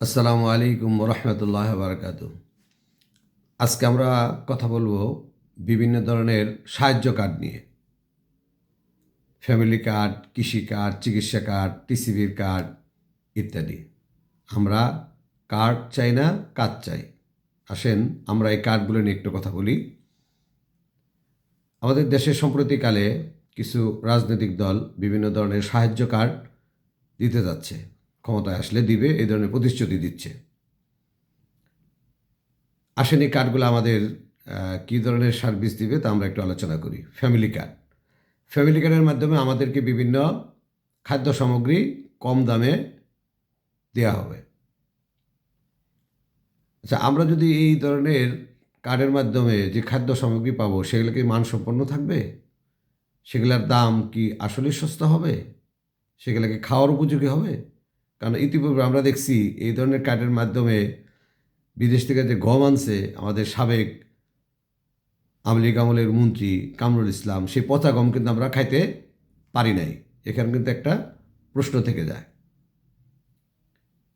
আসসালামু আলাইকুম রহমতুল্লাহ বারকাত। আজকে আমরা কথা বলবো বিভিন্ন ধরনের সাহায্য কার্ড নিয়ে। ফ্যামিলি কার্ড, কৃষি কার্ড, চিকিৎসা কার্ড, টিসিবির কার্ড ইত্যাদি। আমরা কার্ড চাই না, কাজ চাই। আসেন আমরা এই কার্ডগুলো নিয়ে একটু কথা বলি। আমাদের দেশে সম্প্রতিকালে কিছু রাজনৈতিক দল বিভিন্ন ধরনের সাহায্য কার্ড দিতে যাচ্ছে, ক্ষমতায় আসলে দিবে এই ধরনের প্রতিশ্রুতি দিচ্ছে। আসেন এই কার্ডগুলো আমাদের কী ধরনের সার্ভিস দিবে তা আমরা একটু আলোচনা করি। ফ্যামিলি কার্ড, ফ্যামিলি কার্ডের মাধ্যমে আমাদেরকে বিভিন্ন খাদ্য সামগ্রী কম দামে দেওয়া হবে। আচ্ছা, আমরা যদি এই ধরনের কার্ডের মাধ্যমে যে খাদ্য সামগ্রী পাবো সেগুলো কি মানসম্পন্ন থাকবে? সেগুলোর দাম কি আসলেই সস্তা হবে? সেগুলোকে খাওয়ার উপযোগী হবে? কারণ ইতিপূর্বে আমরা দেখছি এই ধরনের কার্ডের মাধ্যমে বিদেশ থেকে যে গম আনছে আমাদের সাবেক আওয়ামী লীগ আমলের মন্ত্রী কামরুল ইসলাম, সেই পচা গম কিন্তু আমরা খাইতে পারি নাই। এখানে কিন্তু একটা প্রশ্ন থেকে যায়।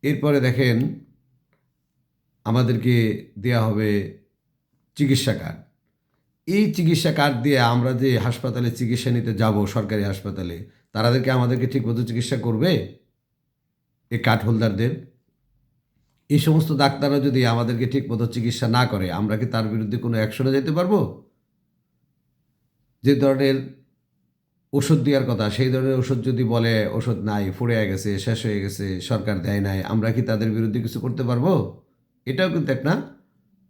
এরপরে দেখেন আমাদেরকে দেয়া হবে চিকিৎসা কার্ড। এই চিকিৎসা কার্ড দিয়ে আমরা যে হাসপাতালে চিকিৎসা নিতে যাব, সরকারি হাসপাতালে, তাদেরকে আমাদেরকে ঠিকমতো চিকিৎসা করবে এই কার্ড হোল্ডারদের? এই সমস্ত ডাক্তাররা যদি আমাদেরকে ঠিকমতো চিকিৎসা না করে, আমরা কি তার বিরুদ্ধে কোনো অ্যাকশনে যেতে পারবো? যে ধরনের ওষুধ দেওয়ার কথা সেই ধরনের ওষুধ যদি বলে ওষুধ নাই, ফুরিয়ে গেছে, শেষ হয়ে গেছে, সরকার দেয় নাই, আমরা কি তাদের বিরুদ্ধে কিছু করতে পারবো? এটাও কিন্তু একটা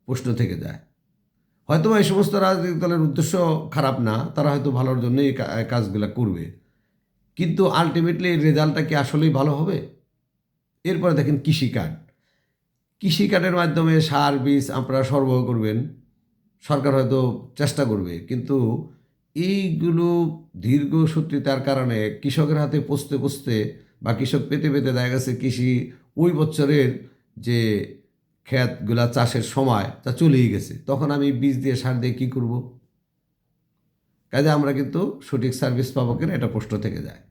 প্রশ্ন থেকে যায়। হয়তো এই সমস্ত রাজনৈতিক দলের উদ্দেশ্য খারাপ না, তারা হয়তো ভালোর জন্যই এই কাজগুলো করবে, কিন্তু আলটিমেটলি রেজাল্টটা কি আসলেই ভালো হবে? এরপরে দেখেন কৃষি কার্ড। কৃষি কার্ডের মাধ্যমে সার বীজ আপনারা সরবরাহ করবেন, সরকার হয়তো চেষ্টা করবে, কিন্তু এইগুলো দীর্ঘসূত্রিতার কারণে কৃষকের হাতে পৌঁছতে পৌঁছতে বা কৃষক পেতে পেতে দেখা গেছে কৃষি ওই বছরের যে ক্ষেতগুলা চাষের সময় তা চলেই গেছে। তখন আমি বীজ দিয়ে সার দিয়ে কী করব? কাজে আমরা কিন্তু সঠিক সার্ভিস পাবো কিনা এটা প্রশ্ন থেকে যায়।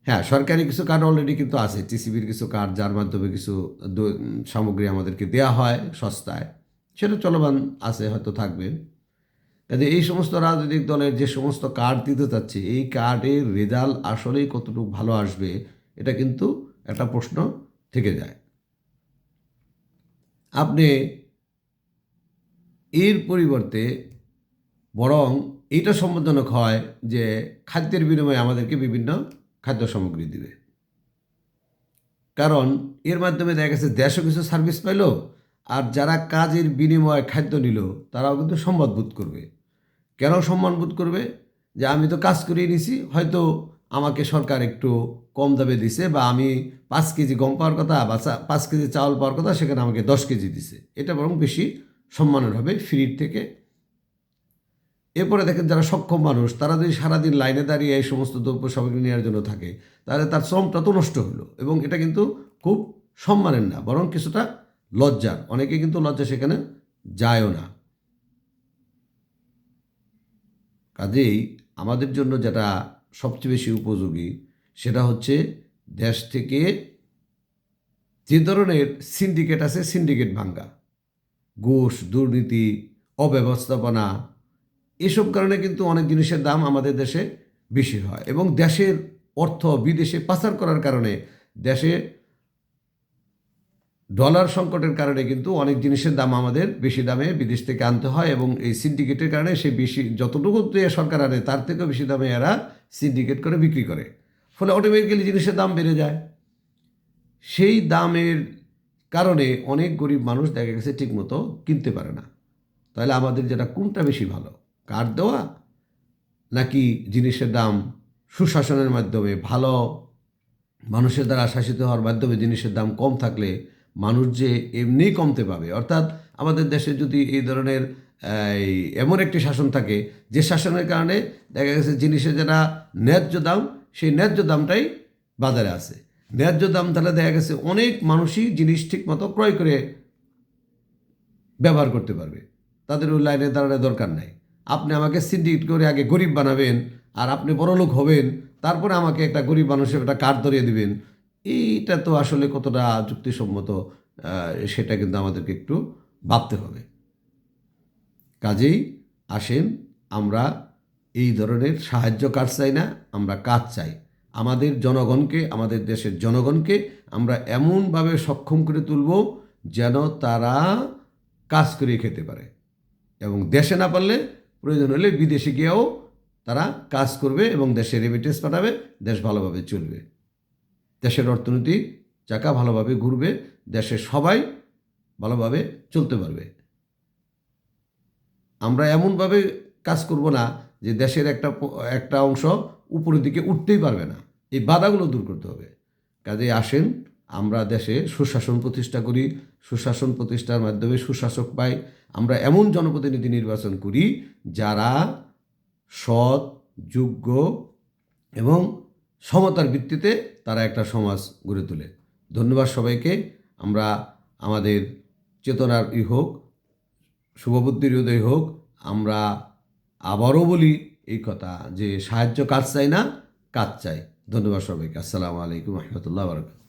হ্যাঁ, সরকারি কিছু কার্ড অলরেডি কিন্তু আছে, টিসিবির কিছু কার্ড, যার মাধ্যমে কিছু সামগ্রী আমাদেরকে দেয়া হয় সস্তায়, সেটা চলমান আছে, হয়তো থাকবে। কাজে এই সমস্ত রাজনৈতিক দলের যে সমস্ত কার্ড দিতে চাচ্ছে, এই কার্ডের রেজাল্ট আসলেই কতটুকু ভালো আসবে এটা কিন্তু একটা প্রশ্ন থেকে যায়। আপনি এর পরিবর্তে বরং এইটা সম্বোধনক হয় যে খাদ্যের বিনিময়ে আমাদেরকে বিভিন্ন খাদ্য সামগ্রী দিবে। কারণ এর মাধ্যমে দেখা গেছে দেশও কিছু সার্ভিস পাইল, আর যারা কাজের বিনিময়ে খাদ্য নিল তারাও কিন্তু সম্মান বোধ করবে। কেন সম্মান বোধ করবে? যে আমি তো কাজ করিয়ে নিছি, হয়তো আমাকে সরকার একটু কম দামে দিছে, বা আমি 5 কেজি গম পাওয়ার কথা বা 5 কেজি চাউল পাওয়ার কথা, সেখানে আমাকে 10 কেজি দিছে, এটা বরং বেশি সম্মানের হবে ফ্রির থেকে। এরপরে দেখেন যারা সক্ষম মানুষ, তারা যদি সারাদিন লাইনে দাঁড়িয়ে এই সমস্ত দ্রব্য সামগ্রী নেওয়ার জন্য থাকে, তাহলে তার শ্রমটা তো নষ্ট হলো, এবং এটা কিন্তু খুব সম্মানের না, বরং কিছুটা লজ্জার। অনেকে কিন্তু লজ্জা সেখানে যায়ও না। কাজেই আমাদের জন্য যেটা সবচেয়ে বেশি উপযোগী সেটা হচ্ছে দেশ থেকে যে ধরনের সিন্ডিকেট আছে, সিন্ডিকেট ভাঙ্গা, ঘুষ, দুর্নীতি, অব্যবস্থাপনা, এসব কারণে কিন্তু অনেক জিনিসের দাম আমাদের দেশে বেশি হয়, এবং দেশের অর্থ বিদেশে পাচার করার কারণে, দেশে ডলার সংকটের কারণে কিন্তু অনেক জিনিসের দাম আমাদের বেশি দামে বিদেশ থেকে আনতে হয়, এবং এই সিন্ডিকেটের কারণে সে বেশি যতটুকু দিয়ে সরকার আনে তার থেকেও বেশি দামে এরা সিন্ডিকেট করে বিক্রি করে, ফলে অটোমেটিক্যালি জিনিসের দাম বেড়ে যায়। সেই দামের কারণে অনেক গরিব মানুষ দেখা গেছে ঠিকমতো কিনতে পারে না। তাহলে আমাদের যেটা কোনটা বেশি ভালো, কার্ড দেওয়া নাকি জিনিসের দাম সুশাসনের মাধ্যমে, ভালো মানুষের দ্বারা শাসিত হওয়ার মাধ্যমে জিনিসের দাম কম থাকলে মানুষ যে এমনিই কমতে পাবে? অর্থাৎ আমাদের দেশে যদি এই ধরনের এই এমন একটি শাসন থাকে যে শাসনের কারণে দেখা গেছে জিনিসের যেটা ন্যায্য দাম, সেই ন্যায্য দামটাই বাজারে আছে, ন্যায্য দাম, তাহলে দেখা গেছে অনেক মানুষই জিনিস ঠিক মতো ক্রয় করে ব্যবহার করতে পারবে, তাদের ওই লাইনে দাঁড়ানোর দরকার নাই। আপনি আমাকে সিন্ডিকেট করে আগে গরিব বানাবেন, আর আপনি বড়লোক হবেন, তারপরে আমাকে একটা গরিব মানুষের একটা কার্ড ধরিয়ে দিবেন। এইটা তো আসলে কতটা যুক্তিসম্মত সেটা কিন্তু আমাদেরকে একটু ভাবতে হবে। কাজেই আসেন আমরা এই ধরনের সাহায্য কাজ চাই না, আমরা কাজ চাই। আমাদের জনগণকে, আমাদের দেশের জনগণকে আমরা এমনভাবে সক্ষম করে তুলব যেন তারা কাজ করে খেতে পারে, এবং দেশে না পারলে প্রয়োজন হলে বিদেশে গিয়েও তারা কাজ করবে এবং দেশে রেমিটেন্স পাঠাবে, দেশ ভালোভাবে চলবে, দেশের অর্থনীতি চাকা ভালোভাবে ঘুরবে, দেশের সবাই ভালোভাবে চলতে পারবে। আমরা এমনভাবে কাজ করব না যে দেশের একটা অংশ উপরের দিকে উঠতেই পারবে না। এই বাধাগুলো দূর করতে হবে। কাজেই আসেন আমরা দেশে সুশাসন প্রতিষ্ঠা করি, সুশাসন প্রতিষ্ঠার মাধ্যমে সুশাসক পাই, আমরা এমন জনপ্রতিনিধি নির্বাচন করি যারা সৎ, যোগ্য এবং সমতার ভিত্তিতে তারা একটা সমাজ গড়ে তোলে। ধন্যবাদ সবাইকে। আমরা আমাদের চেতনার হোক, শুভবুদ্ধির উদয় হোক। আমরা আবারও বলি এই কথা যে সাহায্য কাজ চাই না, কাজ চাই। ধন্যবাদ সবাইকে। আসসালামু আলাইকুম রহমতুল্লাহ বারাকাতুহু।